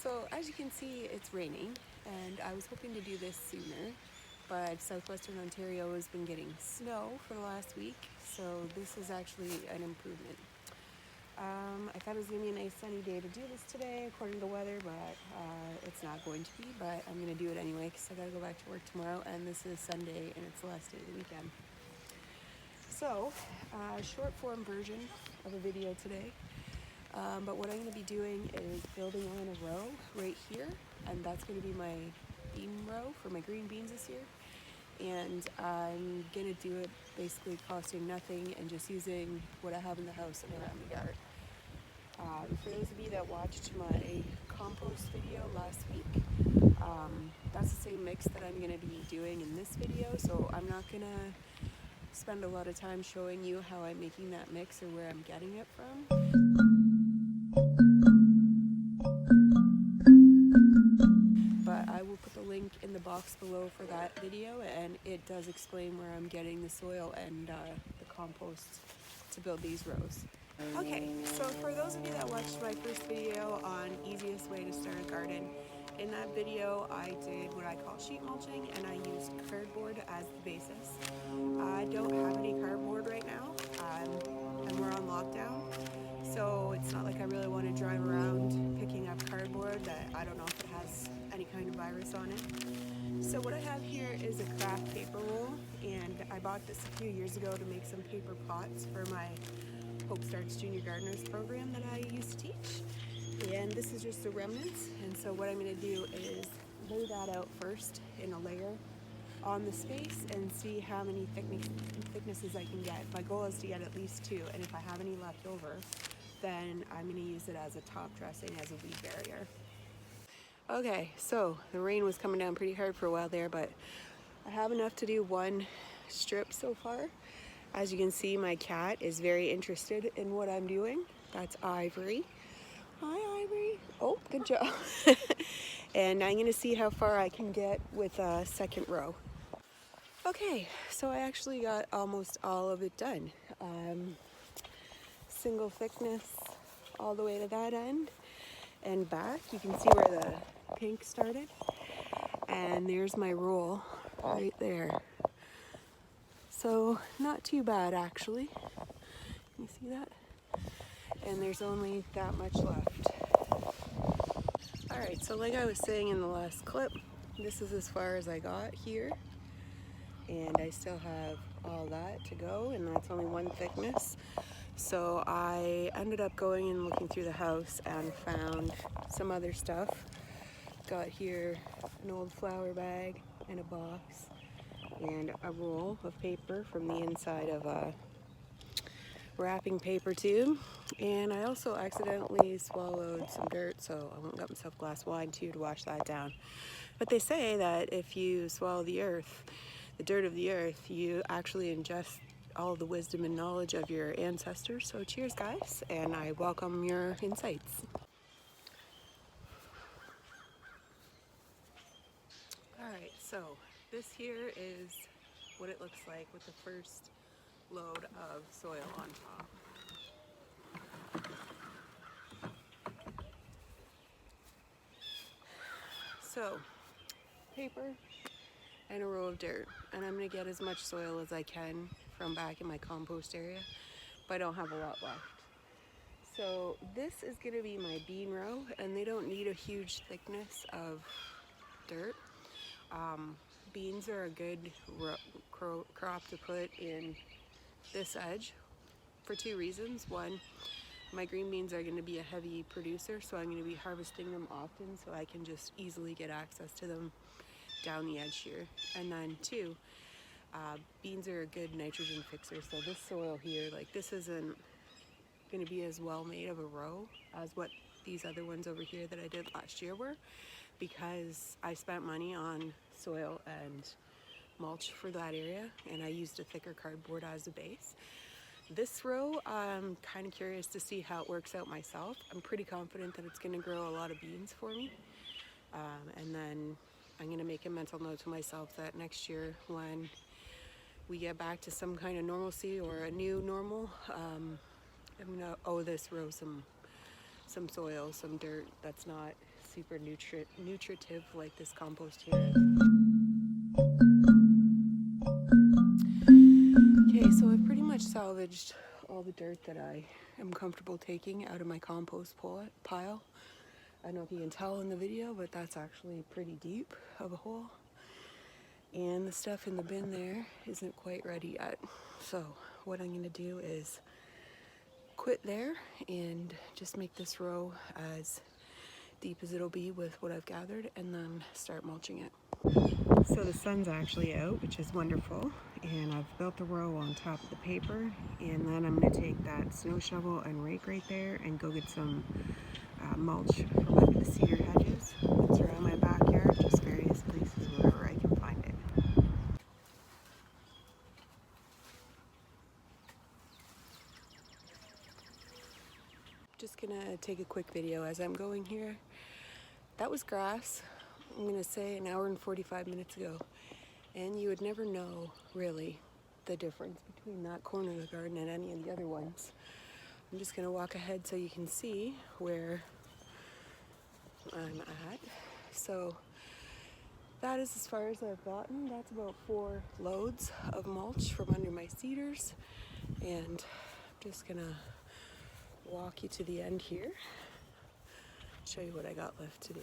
So as you can see, it's raining, and I was hoping to do this sooner, but southwestern Ontario has been getting snow for the last week, so this is actually an improvement. I thought it was going to be a nice sunny day to do this today according to weather, but it's not going to be, but I'm going to do it anyway because I got to go back to work tomorrow, and this is Sunday and it's the last day of the weekend. So, short form version of a video today. But what I'm going to be doing is building on a row right here, and that's going to be my bean row for my green beans this year. And I'm going to do it basically costing nothing and just using what I have in the house and around the yard. For those of you that watched my compost video last week, that's the same mix that I'm going to be doing in this video, so I'm not going to spend a lot of time showing you how I'm making that mix or where I'm getting it from. But I will put the link in the box below for that video, and it does explain where I'm getting the soil and the compost to build these rows. Okay, so for those of you that watched my first video on easiest way to start a garden, in that video I did what I call sheet mulching, and I used cardboard as the basis. I don't have any cardboard right now, and we're on lockdown, so it's not like I really want to drive around picking up cardboard that I don't know if it has any kind of virus on it. So what I have here is a craft paper roll, and I bought this a few years ago to make some paper pots for my Hope Starts Junior Gardeners program that I used to teach. And this is just the remnants, and so what I'm going to do is lay that out first in a layer on the space and see how many thicknesses I can get. My goal is to get at least 2, and if I have any left over, then I'm going to use it as a top dressing, as a weed barrier. Okay, so the rain was coming down pretty hard for a while there, but I have enough to do one strip so far. As you can see, my cat is very interested in what I'm doing. That's Ivory. Hi, Ivory. Oh, good job. And I'm going to see how far I can get with a second row. Okay, so I actually got almost all of it done. Single thickness all the way to that end and back. You can see where the pink started. And there's my roll right there. So not too bad actually. You see that? And there's only that much left. Alright, so like I was saying in the last clip, this is as far as I got here. And I still have all that to go, and that's only one thickness. So I ended up going and looking through the house and found some other stuff. Got here an old flour bag and a box and a roll of paper from the inside of a wrapping paper tube. And I also accidentally swallowed some dirt, so I went and got myself a glass of wine too to wash that down. But they say that if you swallow the earth, the dirt of the earth, you actually ingest all the wisdom and knowledge of your ancestors. So cheers guys, and I welcome your insights. Alright, so this here is what it looks like with the first load of soil on top. So, paper and a row of dirt, and I'm going to get as much soil as I can from back in my compost area, but I don't have a lot left. So this is going to be my bean row, and they don't need a huge thickness of dirt. Beans are a good crop to put in this edge for 2 reasons. One, my green beans are going to be a heavy producer, so I'm going to be harvesting them often so I can just easily get access to them down the edge here. And then 2, beans are a good nitrogen fixer, so this soil here, like this isn't going to be as well made of a row as what these other ones over here that I did last year were, because I spent money on soil and mulch for that area, and I used a thicker cardboard as a base. This row, I'm kind of curious to see how it works out myself. I'm pretty confident that it's going to grow a lot of beans for me. And then I'm going to make a mental note to myself that next year when we get back to some kind of normalcy or a new normal, I'm going to owe this row some soil, some dirt that's not super nutritive like this compost here is. Okay, so I've pretty much salvaged all the dirt that I am comfortable taking out of my compost pile. I don't know if you can tell in the video, but that's actually pretty deep of a hole. And the stuff in the bin there isn't quite ready yet. So what I'm gonna do is quit there and just make this row as deep as it'll be with what I've gathered, and then start mulching it. So the sun's actually out, which is wonderful, and I've built the row on top of the paper, and then I'm going to take that snow shovel and rake right there and go get some mulch from under the cedar hedges. It's around my backyard, just various places wherever I can find it. Just gonna take a quick video as I'm going here. That was grass, I'm gonna say an hour and 45 minutes ago, and you would never know really the difference between that corner of the garden and any of the other ones. I'm just gonna walk ahead so you can see where I'm at. So that is as far as I've gotten. That's about 4 loads of mulch from under my cedars, and I'm just gonna walk you to the end here, show you what I got left to do.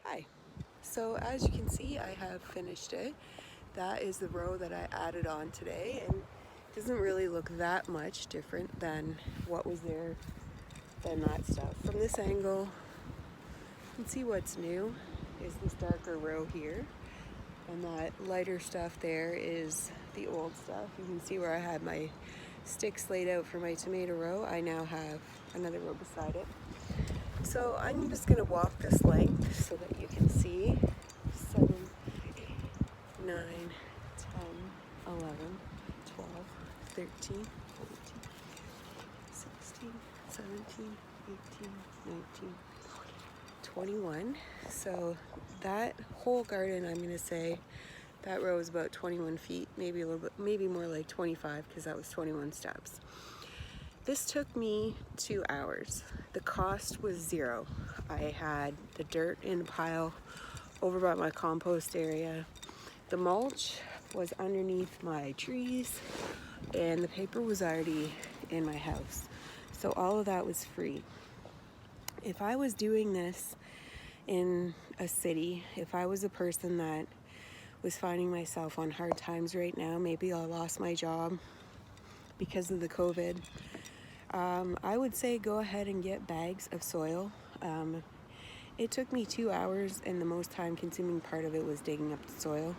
Hi. So as you can see, I have finished it. That is the row that I added on today, and it doesn't really look that much different than what was there than that stuff. From this angle, you can see what's new is this darker row here, and that lighter stuff there is the old stuff. You can see where I had my sticks laid out for my tomato row. I now have another row beside it. So I'm just going to walk this length so that you can see 7, 8, 9, 10, 11, 12, 13, 14, 16, 17, 18, 19, 21. So that whole garden, I'm going to say that row is about 21 feet, maybe a little bit, maybe more like 25, because that was 21 steps. This took me 2 hours. The cost was $0. I had the dirt in a pile over by my compost area. The mulch was underneath my trees, and the paper was already in my house. So all of that was free. If I was doing this in a city, if I was a person that was finding myself on hard times right now, maybe I lost my job because of the COVID, I would say go ahead and get bags of soil. It took me 2 hours, and the most time consuming part of it was digging up the soil.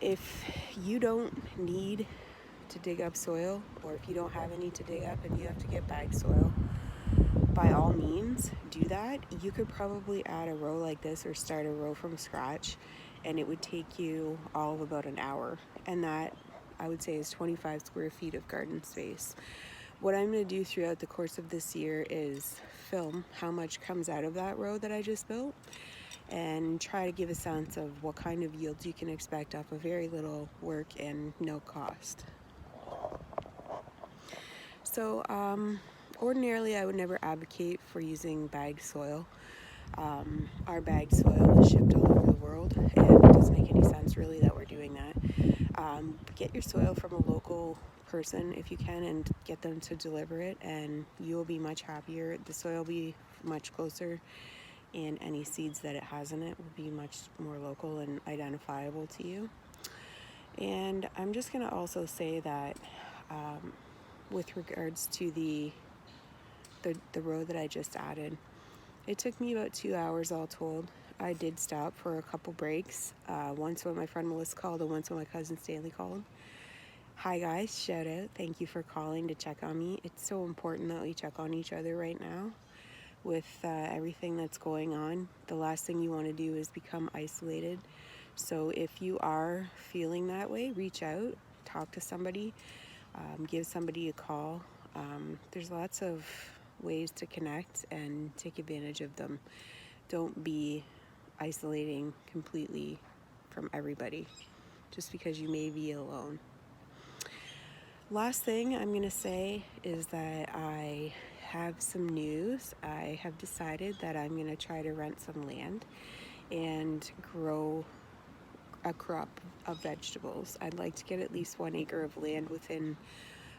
If you don't need to dig up soil, or if you don't have any to dig up and you have to get bag soil, by all means do that. You could probably add a row like this or start a row from scratch, and it would take you all of about an hour, and that I would say is 25 square feet of garden space. What I'm going to do throughout the course of this year is film how much comes out of that row that I just built, and try to give a sense of what kind of yields you can expect off of very little work and no cost. So ordinarily I would never advocate for using bagged soil. Our bagged soil is shipped all over the world, and it doesn't make any sense really that we're doing that. Get your soil from a local person if you can, and get them to deliver it, and you'll be much happier. The soil will be much closer, and any seeds that it has in it will be much more local and identifiable to you. And I'm just going to also say that with regards to the row that I just added, it took me about 2 hours all told. I did stop for a couple breaks, once when my friend Melissa called and once when my cousin Stanley called. Hi guys, shout out, thank you for calling to check on me. It's so important that we check on each other right now with everything that's going on. The last thing you want to do is become isolated. So if you are feeling that way, reach out, talk to somebody, give somebody a call. There's lots of ways to connect and take advantage of them. Don't be isolating completely from everybody just because you may be alone. Last thing I'm going to say is that I have some news. I have decided that I'm going to try to rent some land and grow a crop of vegetables. I'd like to get at least 1 acre of land within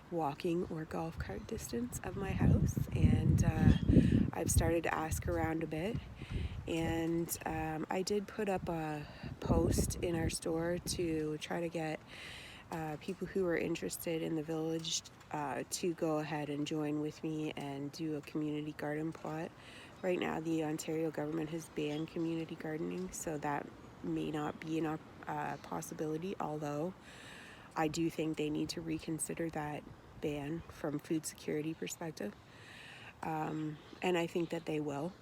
walking or golf cart distance of my house, and I've started to ask around a bit, and I did put up a post in our store to try to get people who are interested in the village to go ahead and join with me and do a community garden plot. Right now the Ontario government has banned community gardening, so that may not be a possibility, although I do think they need to reconsider that ban from food security perspective, and I think that they will.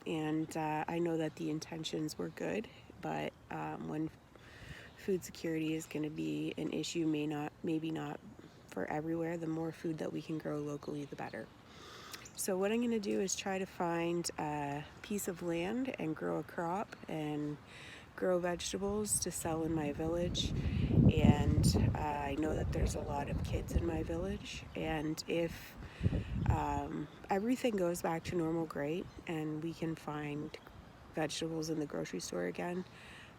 And I know that the intentions were good, but when food security is going to be an issue, maybe not for everywhere, the more food that we can grow locally, the better. So what I'm going to do is try to find a piece of land and grow a crop and grow vegetables to sell in my village. And I know that there's a lot of kids in my village, and if everything goes back to normal, great, and we can find vegetables in the grocery store again,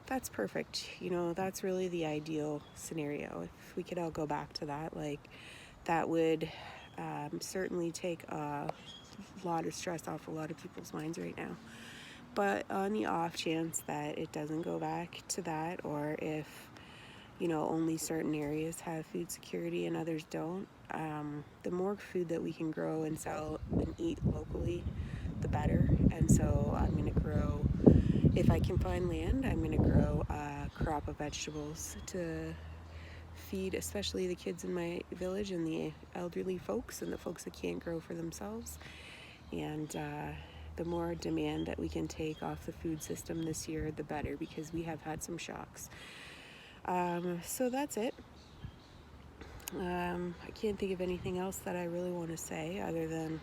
that's perfect. You know, that's really the ideal scenario. If we could all go back to that, like, that would certainly take a lot of stress off a lot of people's minds right now. But on the off chance that it doesn't go back to that, or if, you know, only certain areas have food security and others don't, the more food that we can grow and sell and eat locally, the better. And so I'm going to grow, if I can find land, I'm going to grow a crop of vegetables to feed especially the kids in my village and the elderly folks and the folks that can't grow for themselves. And the more demand that we can take off the food system this year, the better, because we have had some shocks. So that's it. I can't think of anything else that I really want to say other than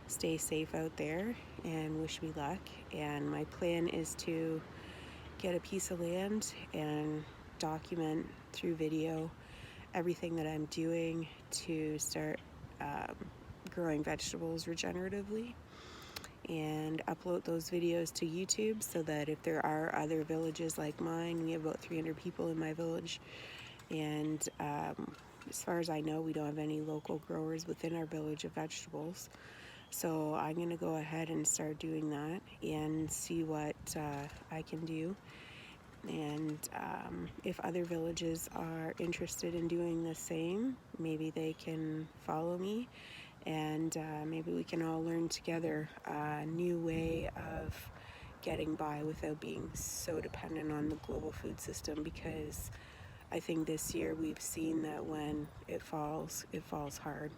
stay safe out there and wish me luck. And my plan is to get a piece of land and document through video everything that I'm doing to start growing vegetables regeneratively, and upload those videos to YouTube so that if there are other villages like mine, we have about 300 people in my village, and as far as I know, we don't have any local growers within our village of vegetables. So I'm going to go ahead and start doing that and see what I can do. And if other villages are interested in doing the same, maybe they can follow me, and maybe we can all learn together a new way of getting by without being so dependent on the global food system, because I think this year we've seen that when it falls hard,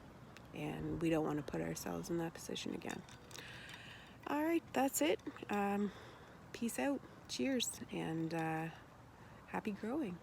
and we don't want to put ourselves in that position again. All right, that's it. Peace out. Cheers, and happy growing.